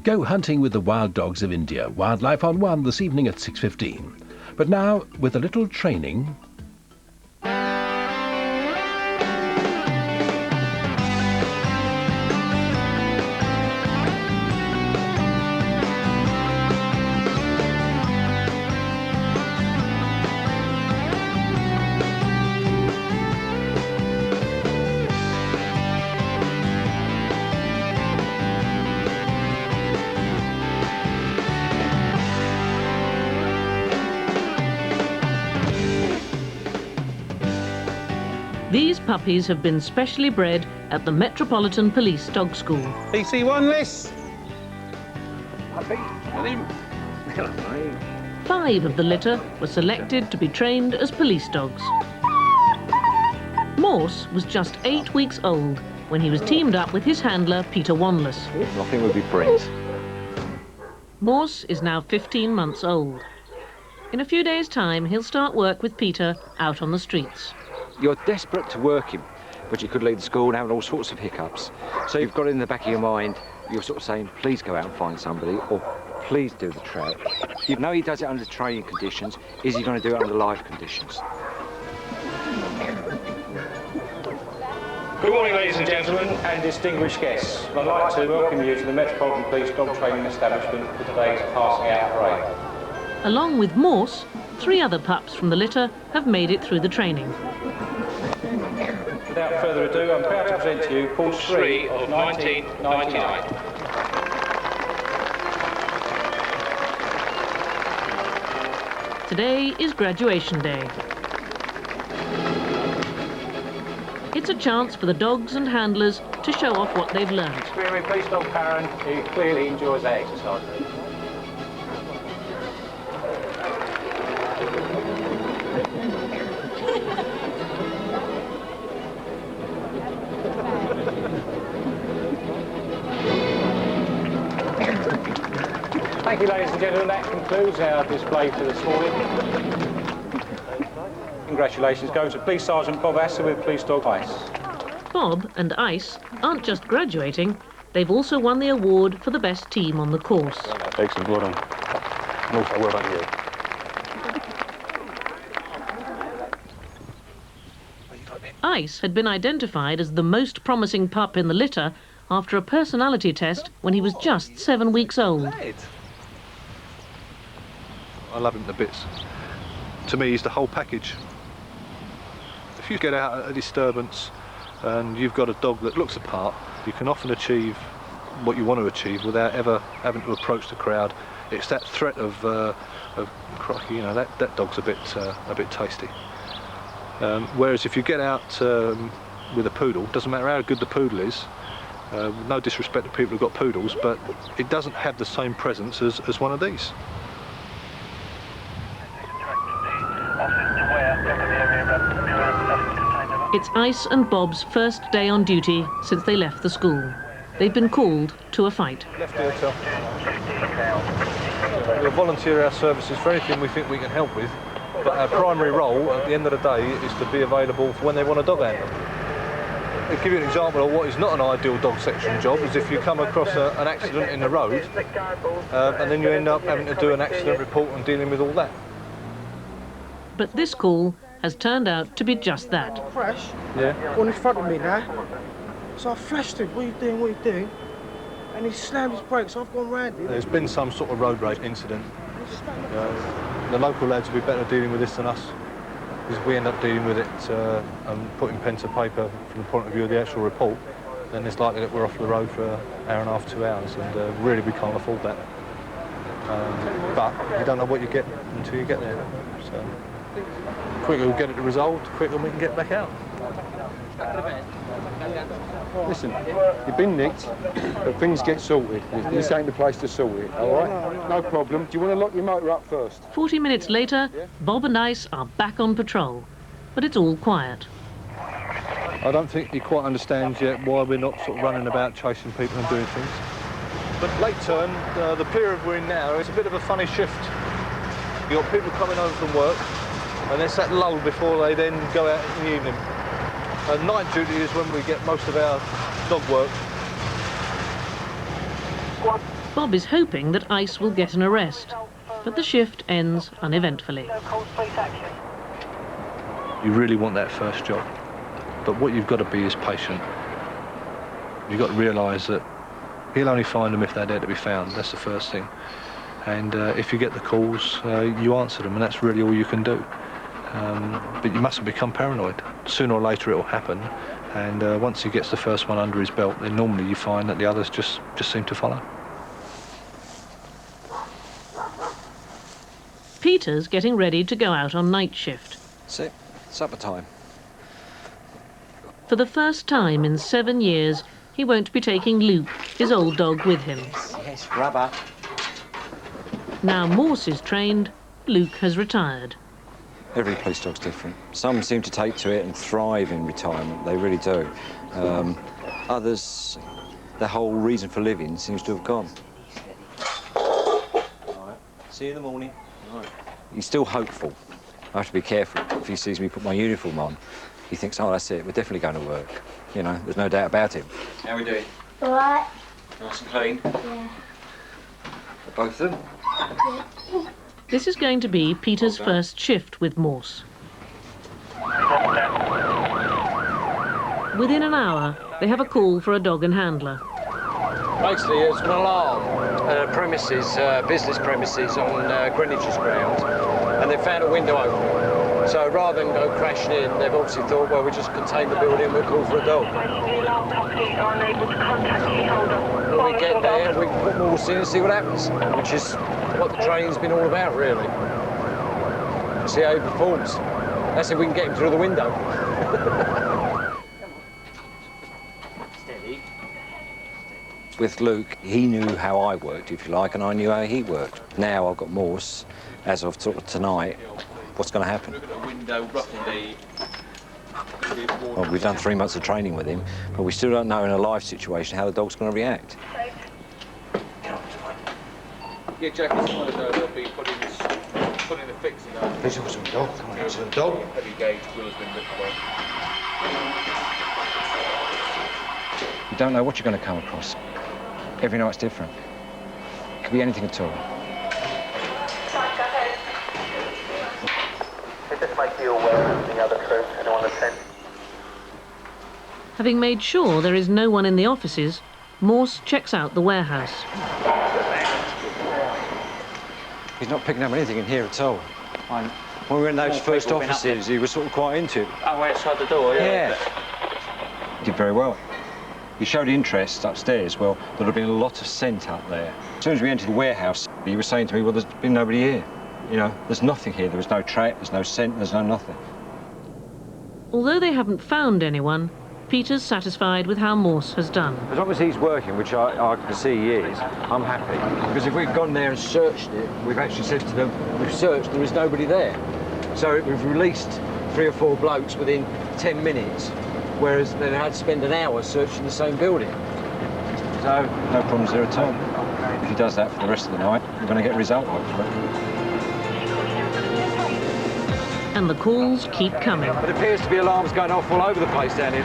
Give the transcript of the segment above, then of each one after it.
Go hunting with the wild dogs of India. Wildlife on One this evening at 6:15. But now, with a little training... These puppies have been specially bred at the Metropolitan Police Dog School. PC1 list. Puppy, get him. 5 of the litter were selected to be trained as police dogs. Morse was just 8 weeks old when he was teamed up with his handler, Peter Wanless. Nothing would be Brent. Morse is now 15 months old. In a few days' time, he'll start work with Peter out on the streets. You're desperate to work him, but you could leave the school and having all sorts of hiccups. So you've got it in the back of your mind, you're sort of saying, please go out and find somebody, or please do the track. You know he does it under training conditions. Is he going to do it under live conditions? Good morning, ladies and gentlemen, and distinguished guests. I'd like to welcome you to the Metropolitan Police Dog Training Establishment for today's passing out parade. Along with Morse, 3 other pups from the litter have made it through the training. Without further ado, I'm proud to present to you course 3 of 1999. Today is graduation day. It's a chance for the dogs and handlers to show off what they've learned. Experienced police dog parent who clearly enjoys that exercise. Thank you, ladies and gentlemen. That concludes our display for this morning. Congratulations go to Police Sergeant Bob Asser with Police Dog Ice. Bob and Ice aren't just graduating, they've also won the award for the best team on the course. Excellent, well done. And also well done you. Ice had been identified as the most promising pup in the litter after a personality test when he was just 7 weeks old. I love him to bits. To me, he's the whole package. If you get out at a disturbance and you've got a dog that looks the part, you can often achieve what you want to achieve without ever having to approach the crowd. It's that threat of crikey, you know, that dog's a bit tasty. Whereas if you get out with a poodle, doesn't matter how good the poodle is, no disrespect to people who've got poodles, but it doesn't have the same presence as one of these. It's Ice and Bob's first day on duty since they left the school. They've been called to a fight. Left ear till. We'll volunteer our services for anything we think we can help with, but our primary role at the end of the day is to be available for when they want a dog handler. I'll give you an example of what is not an ideal dog section job, is if you come across an accident in the road and then you end up having to do an accident report and dealing with all that. But this call has turned out to be just that. Crash? Yeah. Gone in front of me now. So I flashed him, what are you doing, what are you doing? And he slammed his brakes, so I've gone round him. There's been some sort of road rage incident. The local lads will be better dealing with this than us, because we end up dealing with it and putting pen to paper from the point of view of the actual report, then it's likely that we're off the road for an hour and a half, 2 hours, and really we can't afford that. But you don't know what you get until you get there. So the quicker we get it resolved, the quicker we can get back out. Listen, you've been nicked, but things get sorted. This ain't the place to sort it, all right? No problem. Do you want to lock your motor up first? 40 minutes later, Bob and Ice are back on patrol, but it's all quiet. I don't think he quite understands yet why we're not sort of running about chasing people and doing things. But late turn, the period we're in now, is a bit of a funny shift. You've got people coming home from work, and there's that lull before they then go out in the evening. Night duty is when we get most of our dog work. Bob is hoping that Ice will get an arrest, but the shift ends uneventfully. You really want that first job, but what you've got to be is patient. You've got to realise that he'll only find them if they're there to be found. That's the first thing. And if you get the calls, you answer them, and that's really all you can do. But you mustn't become paranoid. Sooner or later it will happen, and once he gets the first one under his belt, then normally you find that the others just seem to follow. Peter's getting ready to go out on night shift. That's it. Supper time. For the first time in 7 years, he won't be taking Luke, his old dog, with him. Yes, rubber. Now Morse is trained, Luke has retired. Every police dog's different. Some seem to take to it and thrive in retirement. They really do. Others, the whole reason for living seems to have gone. All right. See you in the morning. All right. He's still hopeful. I have to be careful. If he sees me put my uniform on, he thinks, oh, that's it, we're definitely going to work. You know, there's no doubt about him. How are we doing? All right. Nice and clean? Yeah. Both of them? Yeah. This is going to be Peter's first shift with Morse. Within an hour, they have a call for a dog and handler. Basically, it's an alarm, business premises on Greenwich's ground, and they found a window open. So rather than go crashing in, they've obviously thought, well, we just contain the building, we'll call for a dog. When we get there, we put Morse in and see what happens, which is what the training's been all about, really. See how he performs. That's if we can get him through the window. With Luke, he knew how I worked, if you like, and I knew how he worked. Now I've got Morse, as of tonight, what's going to happen? Well, we've done 3 months of training with him, but we still don't know in a live situation how the dog's going to react. Yeah, Jack, they'll be putting the fix in there. There's also a dog. Come on, there's a dog. Heavy gauge will have been ripped away. You don't know what you're going to come across. Every night's different. It could be anything at all. Just make you aware of the other troops, anyone that's sent. Having made sure there is no one in the offices, Morse checks out the warehouse. He's not picking up anything in here at all. When we were in those first offices, he was sort of quite into it. Oh, outside the door, yeah. He did very well. He showed interest upstairs. Well, there'd have been a lot of scent up there. As soon as we entered the warehouse, he was saying to me, well, there's been nobody here. You know, there's nothing here. There was no track, there's no scent, there's no nothing. Although they haven't found anyone, Peter's satisfied with how Morse has done. As long as he's working, which I can see he is, I'm happy. Because if we've gone there and searched it, we've actually said to them, we've searched, there is nobody there. So we've released 3 or 4 blokes within 10 minutes, whereas they had to spend an hour searching the same building. So, no problems there at all. If he does that for the rest of the night, we're going to get a result, hopefully. And the calls keep coming. It appears to be alarms going off all over the place down here.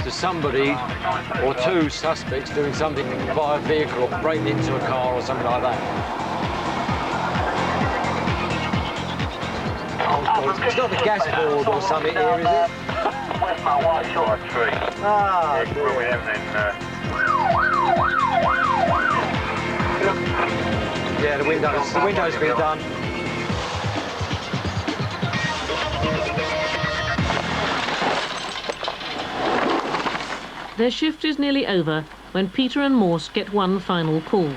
There's somebody or 2 suspects doing something via vehicle or breaking into a car or something like that. It's not the gas board or something here, is it? Where's my white shot tree? Ah, yeah, the window's been done. Their shift is nearly over when Peter and Morse get one final call.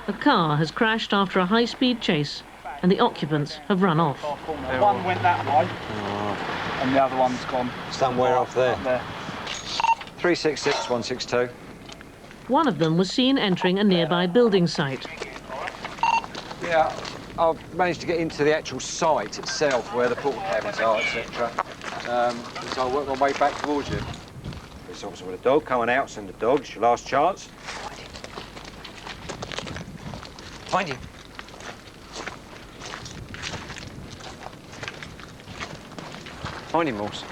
A car has crashed after a high-speed chase and the occupants have run off. One went that way, and the other one's gone. Somewhere off there. 366 162. One of them was seen entering a nearby building site. Yeah, I've managed to get into the actual site itself, where the portal cabins are, etc. So I'll work my way back towards you. This officer with a dog coming out, send the dog. It's your last chance. Find him. Find him, Morse.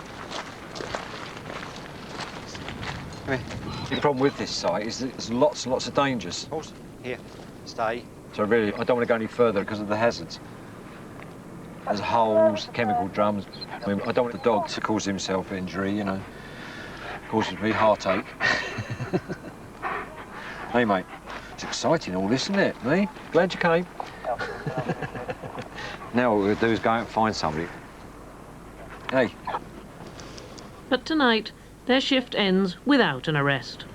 Come here. The problem with this site is that there's lots and lots of dangers. Morse, here, stay. So really, I don't want to go any further because of the hazards. There's holes, chemical drums. I mean, I don't want the dog to cause himself injury, you know. Causes me heartache. Hey, mate. It's exciting, all this, isn't it? Me? Glad you came. Now what we'll do is go out and find somebody. Hey. But tonight, their shift ends without an arrest.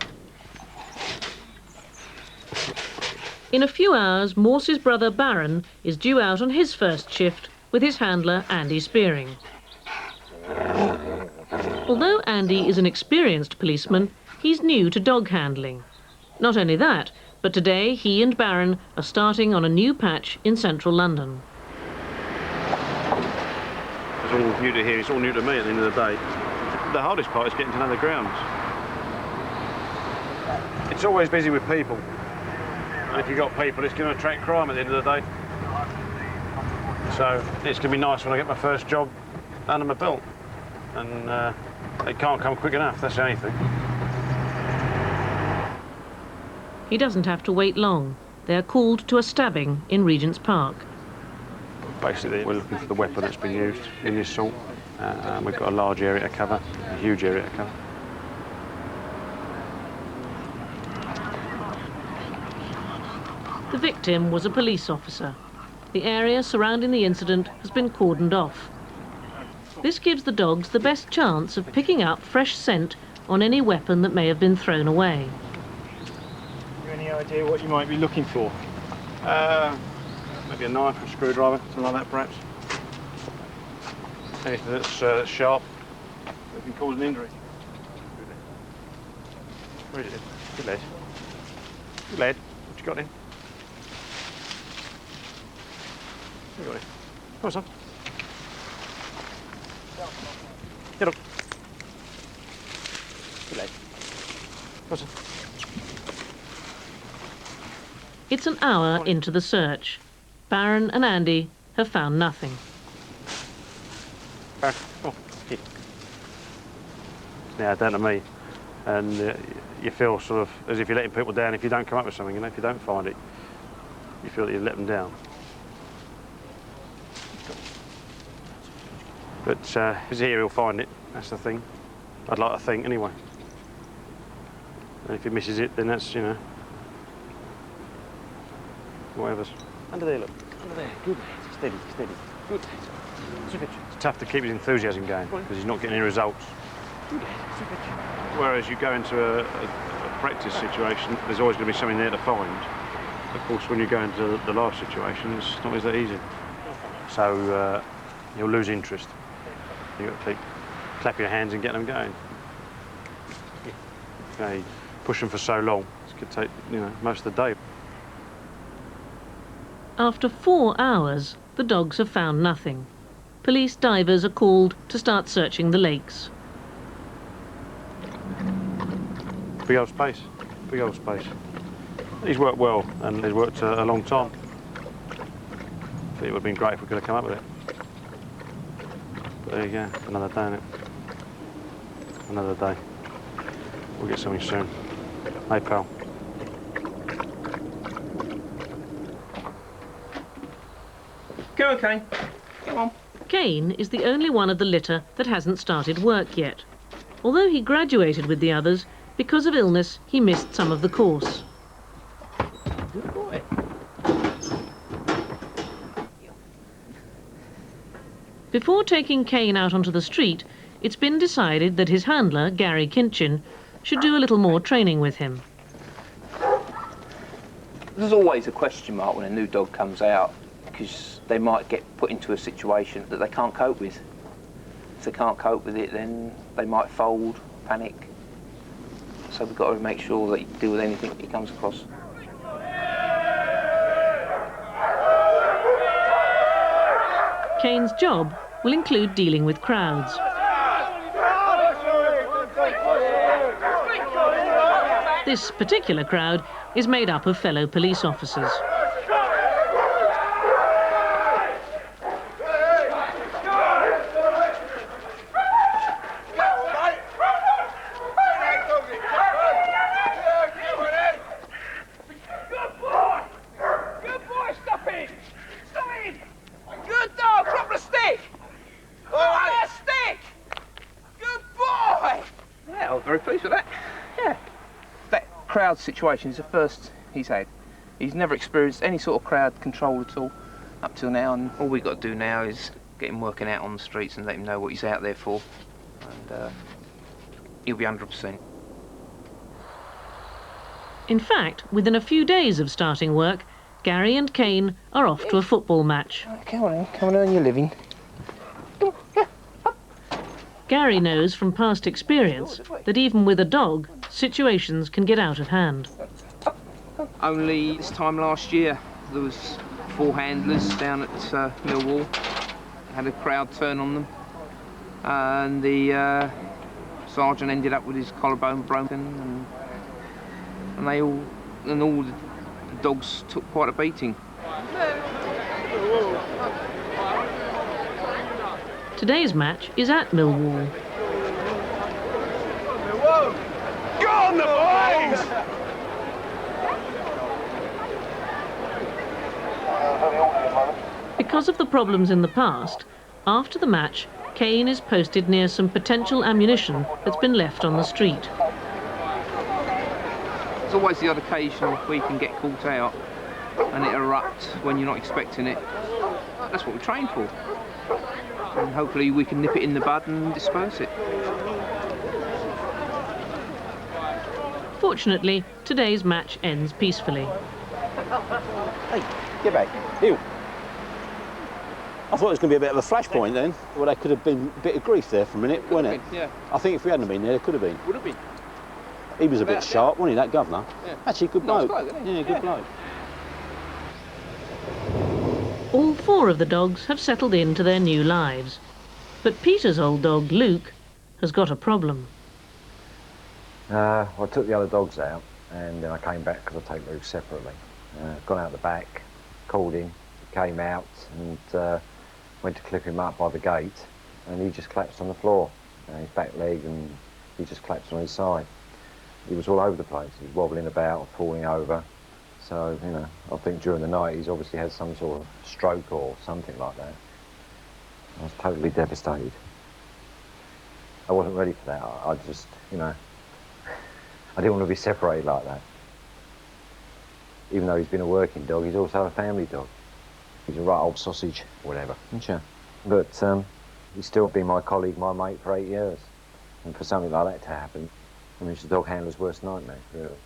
In a few hours, Morse's brother Baron is due out on his first shift with his handler Andy Spearing. Although Andy is an experienced policeman, he's new to dog handling. Not only that, but today he and Baron are starting on a new patch in central London. It's all new to here, it's all new to me at the end of the day. The hardest part is getting to know the grounds. It's always busy with people. And if you've got people, it's going to attract crime at the end of the day. So it's going to be nice when I get my first job under my belt. And it can't come quick enough, that's the only thing. He doesn't have to wait long. They're called to a stabbing in Regent's Park. Basically, we're looking for the weapon that's been used in the assault. We've got a large area to cover, a huge area to cover. The victim was a police officer. The area surrounding the incident has been cordoned off. This gives the dogs the best chance of picking up fresh scent on any weapon that may have been thrown away. Any idea what you might be looking for? Maybe a knife, a screwdriver, something like that perhaps. Anything that's sharp that can cause an injury. Where is it? Good lad. Good lad. What you got in? What you got in? Come on, son. Get up. Good lad. Come on, son. It's an hour into the search. Baron and Andy have found nothing. Baron, come on. Here. Now down to me. And you feel sort of as if you're letting people down if you don't come up with something, you know, if you don't find it. You feel that you've let them down. But if he's here, he'll find it. That's the thing. I'd like to think, anyway. And if he misses it, then that's, you know, whatever's. Under there, look. Under there. Good. Steady, steady. Good. It's tough to keep his enthusiasm going because he's not getting any results. Good. Whereas you go into a practice situation, there's always going to be something there to find. Of course, when you go into the live situation, it's not always that easy. So you'll lose interest. You've got to clap your hands and get them going. You push them for so long, it could take, you know, most of the day. After 4 hours, the dogs have found nothing. Police divers are called to start searching the lakes. Big old space, big old space. He's worked well, and he's worked a long time. It would have been great if we could have come up with it. But there you go, another day, innit? Another day. We'll get something soon. Hey, pal. Come on, Kane. Come on. Kane is the only one of the litter that hasn't started work yet. Although he graduated with the others, because of illness, he missed some of the course. Good boy. Before taking Kane out onto the street, it's been decided that his handler, Gary Kinchin, should do a little more training with him. There's always a question mark when a new dog comes out, because they might get put into a situation that they can't cope with. If they can't cope with it, then they might fold, panic. So we've got to make sure that you deal with anything that he comes across. Kane's job will include dealing with crowds. This particular crowd is made up of fellow police officers. crowd situation is the first he's had. He's never experienced any sort of crowd control at all up till now, and all we've got to do now is get him working out on the streets and let him know what he's out there for, and he'll be 100%. In fact, within a few days of starting work, Gary and Kane are off to a football match. Come on earn your living. Gary knows from past experience that even with a dog, situations can get out of hand. Only this time last year, there was 4 handlers down at Millwall. Had a crowd turn on them, and the sergeant ended up with his collarbone broken, and all the dogs took quite a beating. Today's match is at Millwall. Go on the boys! Because of the problems in the past, after the match, Kane is posted near some potential ammunition that's been left on the street. There's always the odd occasion where you can get caught out and it erupts when you're not expecting it. That's what we train for. And hopefully we can nip it in the bud and disperse it. Fortunately, today's match ends peacefully. Hey, get back. Ew. I thought it was going to be a bit of a flashpoint then. Well, there could have been a bit of grief there for a minute, wasn't it? Yeah. I think if we hadn't been there could have been. Would have been. He was a bit sharp, wasn't he, that governor? Yeah. Actually, good Nice bloke. bloke, isn't he? Yeah, good bloke. All 4 of the dogs have settled into their new lives. But Peter's old dog, Luke, has got a problem. Well, I took the other dogs out, and then I came back because I take Luke separately. Gone out the back, called him, he came out, and went to clip him up by the gate, and he just collapsed on the floor. His back leg, and he just collapsed on his side. He was all over the place. He was wobbling about, falling over. So, you know, I think during the night he's obviously had some sort of stroke or something like that. I was totally devastated. I wasn't ready for that. I just, you know, I didn't want to be separated like that. Even though he's been a working dog, he's also a family dog. He's a right old sausage, whatever, isn't you? But he's still been my colleague, my mate for 8 years. And for something like that to happen, I mean, it's the dog handler's worst nightmare, really.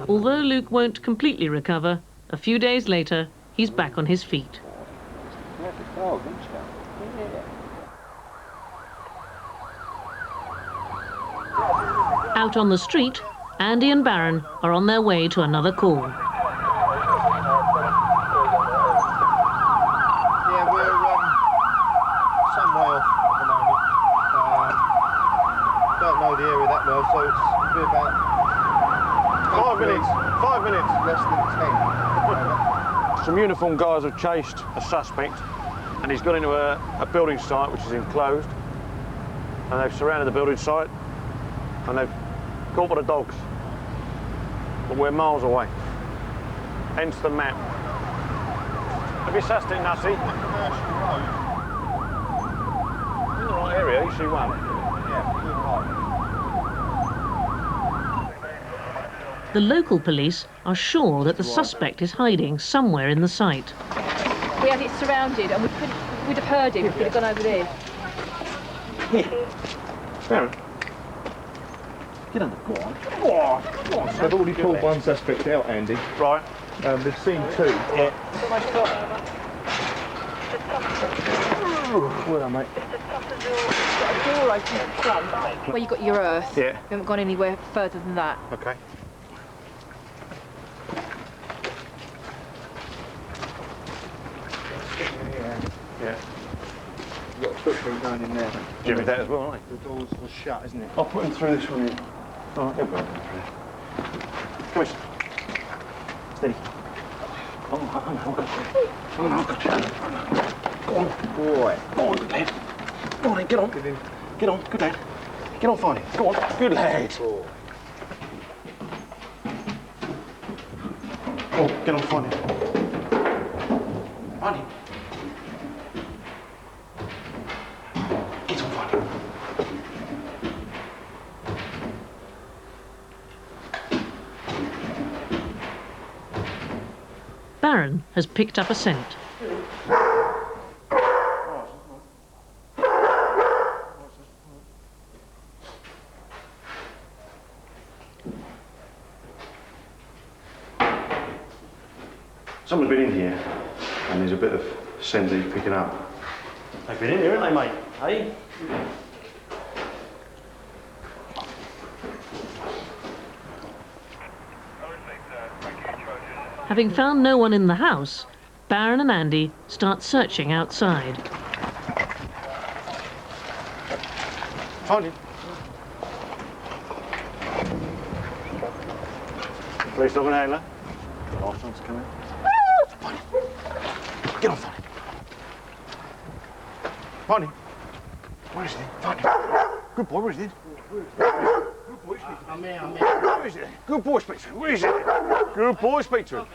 Although Luke won't completely recover, a few days later, he's back on his feet. Out on the street, Andy and Baron are on their way to another call. Yeah, we're some way off at the moment. Don't know the area that well, so it's be about 5 minutes. 5 minutes. less than 10. Some uniformed guys have chased a suspect, and he's gone into a building site which is enclosed, and they've surrounded the building site, and they've caught by the dogs. But we're miles away. Hence the map. Have you sussed it, Nutty? In the right area, EC1. The local police are sure that the suspect is hiding somewhere in the site. We had it surrounded and we'd have heard him if we'd have gone over there. Baron. Get under. Go on. Go on. They've already pulled one suspect out, Andy. Right. They've seen 2. Yeah. Well done, mate. Door open at the front where you got your earth. Yeah. We haven't gone anywhere further than that. Okay. Yeah. You've got a footprint going in there. Jimmy, that as well, aren't The door's shut, isn't it? I'll put him through this one here. All right, he'll go through. Come here. Steady. Oh, no, I've got you. Go on. Boy. Go on, good lad. Go on then, get on. Get on, good lad. Get on, find him. Go on, good lad. Oh, get on, find him. Find him. Baron has picked up a scent. Someone's been in here, and there's a bit of scent he's picking up. They've been in here, haven't they, mate? Hey? Having found no one in the house, Baron and Andy start searching outside. Found him. Police dog and handler. The last one's coming. Get on, find him. Find him. Where is he? Find him. Good boy, where is he? Good boy, speak to him. I'm here. Where is he? Good boy, speak to him. Where is he? Good boy, speak to him.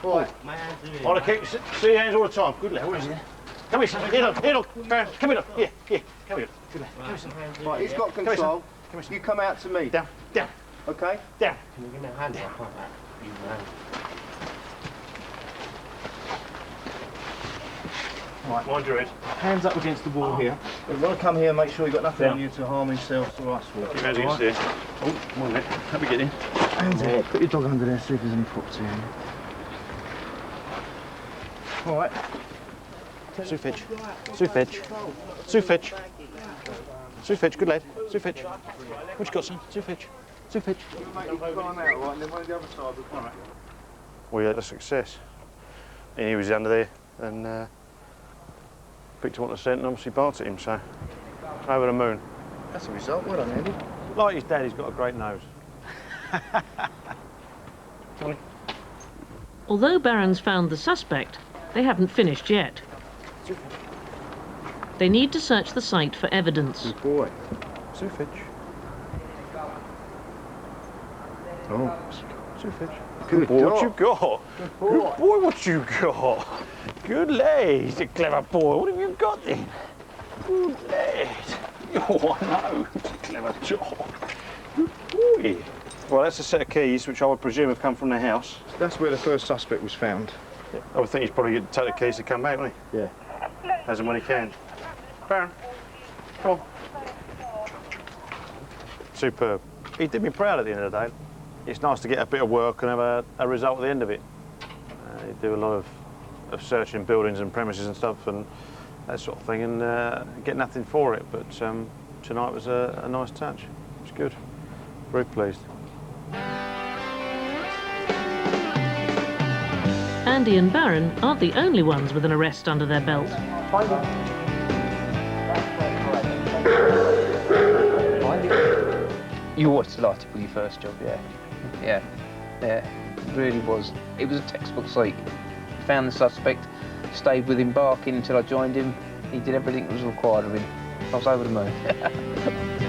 Boy, my hands are here. Oh, keep see your hands all the time. Good lad, where is he? Come here, son. Here, look. Baron, come here, look. Here. Come here. Good lad. Come here, son. Right, he's got control. Come here, you come out to me. Down. Okay? Down. Can you give me a hand like that? You man. Right. Mind your head. Hands up against the wall here. We want to come here and make sure you've got nothing on you to harm himself or us. Keep your hands against there. Oh, come on, mate. Help me get in. Hands here. Put your dog under there, see if there's any property in here. All right. Sue Fitch. Good lad. Sue Fitch. What you got, son? Sue Fitch. Mate, you climb out, right, and then one on the other side will come. We had a success. And he was under there and picked him up the scent and obviously barked at him, so over the moon. That's a result. Well done, Andy. Like his dad, he's got a great nose. Although Baron's found the suspect, they haven't finished yet. They need to search the site for evidence. Good boy. Sue Fitch. Oh. Sue Fitch. Good boy, dog. what you got? Good boy, what you got? Good lad. He's a clever boy. What have you got then? Good lad. Oh, I know. Clever job. Good boy. Well, that's a set of keys, which I would presume have come from the house. That's where the first suspect was found. Yeah. I would think he's probably going to take the keys to come back, wouldn't he? Yeah. As and when he can. Baron, come on. Superb. He did me proud at the end of the day. It's nice to get a bit of work and have a result at the end of it. You do a lot of searching buildings and premises and stuff and that sort of thing and get nothing for it, but tonight was a nice touch. It was good. Very pleased. Andy and Baron aren't the only ones with an arrest under their belt. You always delighted with your first job, yeah, it really was. It was a textbook seek. Found the suspect, stayed with him, barking until I joined him. He did everything that was required of him. I was over the moon.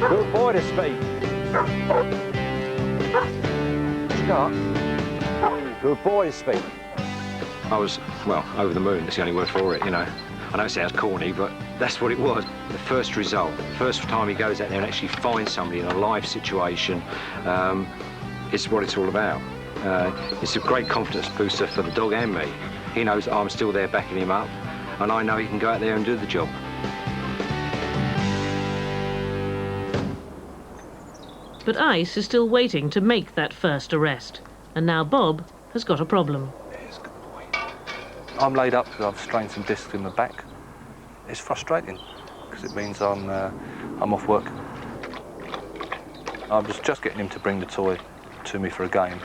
Good boy to speak. Scott. Good boy to speak. I was, well, over the moon. That's the only word for it, you know. I know it sounds corny, but that's what it was. The first result, the first time he goes out there and actually finds somebody in a live situation, is what it's all about. It's a great confidence booster for the dog and me. He knows that I'm still there backing him up, and I know he can go out there and do the job. But ICE is still waiting to make that first arrest. And now Bob has got a problem. I'm laid up because I've strained some discs in my back. It's frustrating because it means I'm off work. I was just getting him to bring the toy to me for a game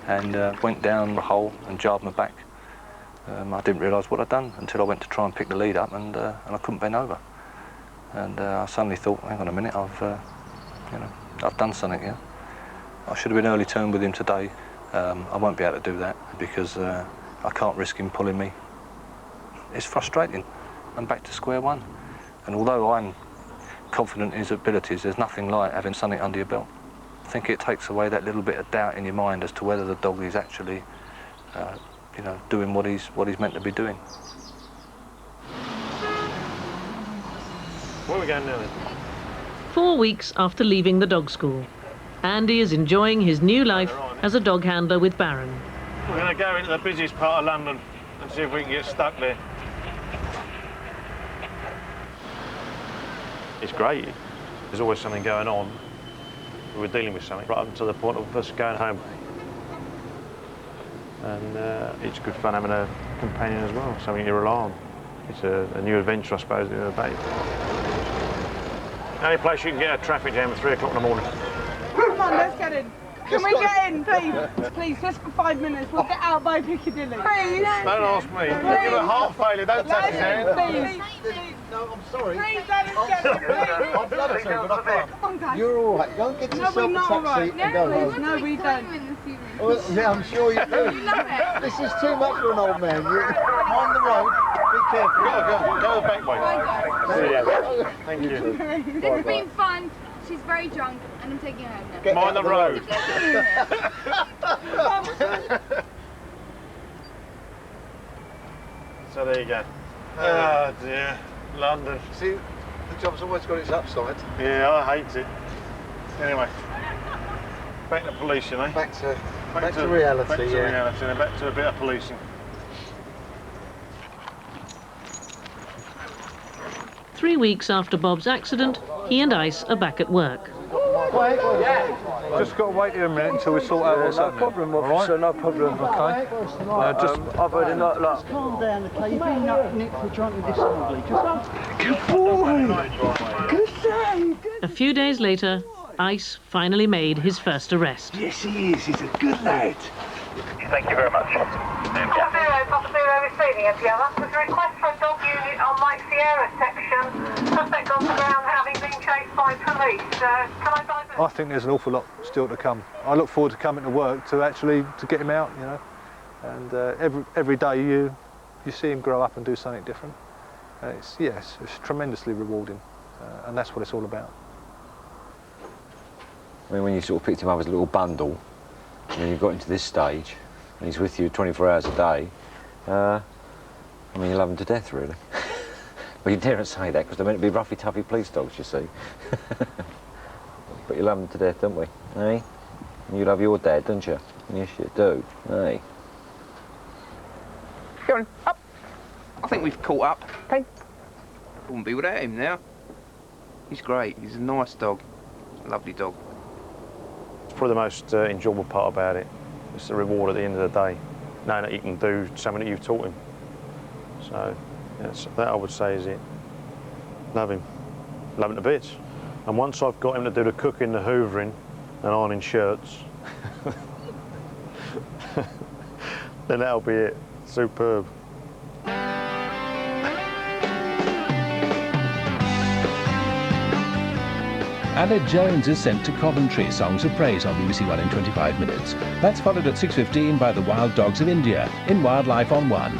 and went down the hole and jarred my back. I didn't realise what I'd done until I went to try and pick the lead up and I couldn't bend over. And I suddenly thought, hang on a minute, I've done something here. I should have been early term with him today. I won't be able to do that because I can't risk him pulling me. It's frustrating. I'm back to square one. And although I'm confident in his abilities, there's nothing like having something under your belt. I think it takes away that little bit of doubt in your mind as to whether the dog is actually, doing what he's meant to be doing. Where are we going now then? 4 weeks after leaving the dog school, Andy is enjoying his new life as a dog handler with Baron. We're going to go into the busiest part of London and see if we can get stuck there. It's great. There's always something going on. We're dealing with something right up to the point of us going home. And it's good fun having a companion as well, something to rely on. It's a new adventure, I suppose, at the end of the day. Only place you can get a traffic jam at 3 o'clock in the morning. Come on, let's get in. Can we get in, please? Please, just for 5 minutes. We'll get out by Piccadilly. Please. Don't ask me. Give it a heart failure, don't touch his hand. Please. No, I'm sorry. Please, let us get in, please. I'd love to, but I can't. Come on, guys. You're all right. Go and get yourself a taxi and go home. No, we don't. Well, yeah, I'm sure you do. You love it. This is too much for an old man. You're on the road. Be careful. Go the back way. See ya. Thank you. This has been fun. She's very drunk, and I'm taking her home now. Mind the road. So there you go. Oh dear, London. See, the job's always got its upside. Yeah, I hate it. Anyway, back to policing, eh? Back to reality, back to yeah. reality, and back to a bit of policing. 3 weeks after Bob's accident, he and Ice are back at work. Wait, just got to wait here a minute until we sort out what's happening. No problem, officer, no problem. Okay. I've heard enough. Like, Calm down, okay? You've been up Nick for drunk and disorderly. Good boy! A few days later, Ice finally made his first arrest. Yes, he is. He's a good lad. Thank you very much. Papa Zero receiving it, yeah. That was a request for a dog unit on Lake Sierra section. Suspect on the ground having been chased by police. Can I dive? I think there's an awful lot still to come. I look forward to coming to work to get him out, you know. And every day you see him grow up and do something different. It's tremendously rewarding, and that's what it's all about. I mean, when you sort of picked him up as a little bundle, and then you got into this stage, and he's with you 24 hours a day, I mean, you love him to death, really. Well, you daren't say that, because they're meant to be roughy, toughy police dogs, you see. But you love them to death, don't we? Eh? And you love your dad, don't you? Yes, you do. Eh? Go on, up. I think we've caught up. Okay. Wouldn't be without him now. He's great. He's a nice dog. Lovely dog. It's probably the most enjoyable part about it. It's the reward at the end of the day, knowing that you can do something that you've taught him. So, that I would say is it. Love him. Love him to bits. And once I've got him to do the cooking, the hoovering, and ironing shirts, then that'll be it. Superb. Aled Jones is sent to Coventry, Songs of Praise on BBC One in 25 minutes. That's followed at 6:15 by The Wild Dogs of India in Wildlife on One.